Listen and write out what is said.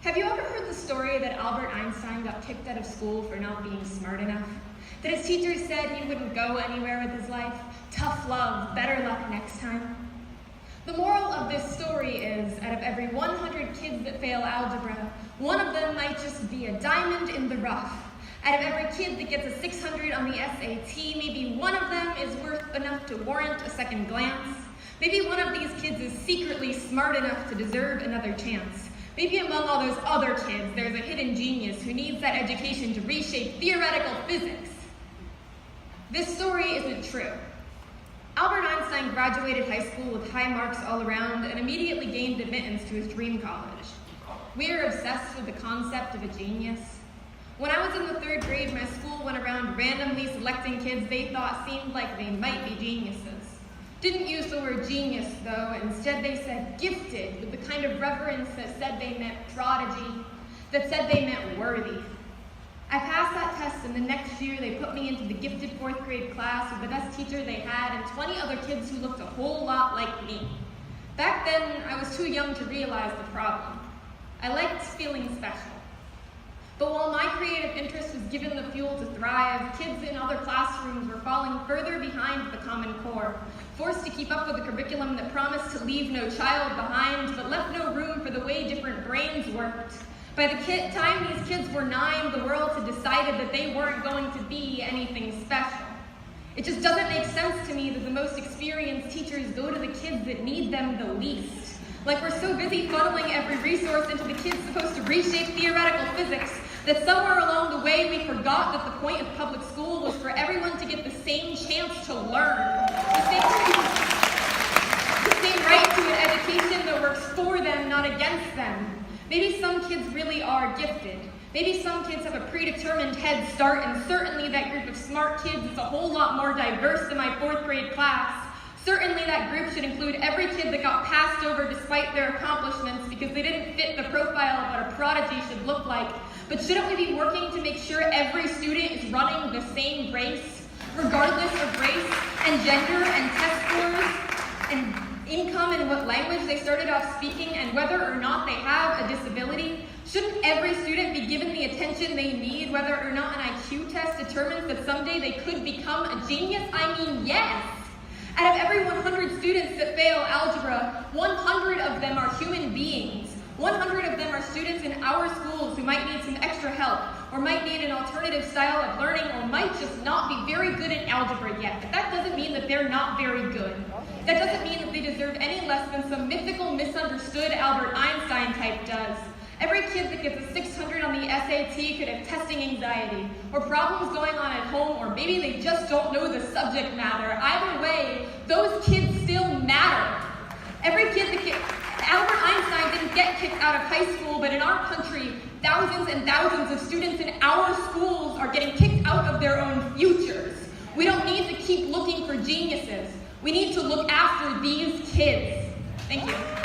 Have you ever heard the story that Albert Einstein got kicked out of school for not being smart enough? That his teachers said he wouldn't go anywhere with his life? Tough love, better luck next time. The moral of this story is, out of every 100 kids that fail algebra, one of them might just be a diamond in the rough. Out of every kid that gets a 600 on the SAT, maybe one of them is worth enough to warrant a second glance. Maybe one of these kids is secretly smart enough to deserve another chance. Maybe among all those other kids, there's a hidden genius who needs that education to reshape theoretical physics. This story isn't true. Albert Einstein graduated high school with high marks all around and immediately gained admittance to his dream college. We are obsessed with the concept of a genius. When I was in the 3rd grade, my school went around randomly selecting kids they thought seemed like they might be geniuses. Didn't use the word genius, though. Instead, they said gifted, with the kind of reverence that said they meant prodigy, that said they meant worthy. I passed that test, and the next year they put me into the gifted 4th grade class with the best teacher they had and 20 other kids who looked a whole lot like me. Back then, I was too young to realize the problem. I liked feeling special. But while my creative interest was given the fuel to thrive, kids in other classrooms were falling further behind the Common Core, forced to keep up with a curriculum that promised to leave no child behind, but left no room for the way different brains worked. By the time these kids were 9, the world had decided that they weren't going to be anything special. It just doesn't make sense to me that the most experienced teachers go to the kids that need them the least. Like we're so busy funneling every resource into the kids supposed to reshape theoretical physics that somewhere along the way we forgot that the point of public school was for everyone to get the same chance to learn, the same right to an education that works for them, not against them. Maybe some kids really are gifted. Maybe some kids have a predetermined head start, and certainly that group of smart kids is a whole lot more diverse than my 4th grade class. Certainly that group should include every kid that got passed over despite their accomplishments because they didn't fit the profile of what a prodigy should look like. But shouldn't we be working to make sure every student is running the same race, regardless of race and gender and test scores and income and what language they started off speaking and whether or not they have a disability? Shouldn't every student be given the attention they need, whether or not an IQ test determines that someday they could become a genius? I mean, yes. Out of every 100 students that fail algebra, 100 of them are human beings. 100 of them are students in our schools who might need some extra help, or might need an alternative style of learning, or might just not be very good at algebra yet. But that doesn't mean that they're not very good. That doesn't mean that they deserve any less than some mythical, misunderstood Albert Einstein type does. Every kid that gets a 600 on the SAT could have testing anxiety, or problems going on at home, or maybe they just don't know the subject matter. Either way, those kids still matter. Every kid that Albert Einstein didn't get kicked out of high school, but in our country, thousands and thousands of students in our schools are getting kicked out of their own futures. We don't need to keep looking for geniuses. We need to look after these kids. Thank you.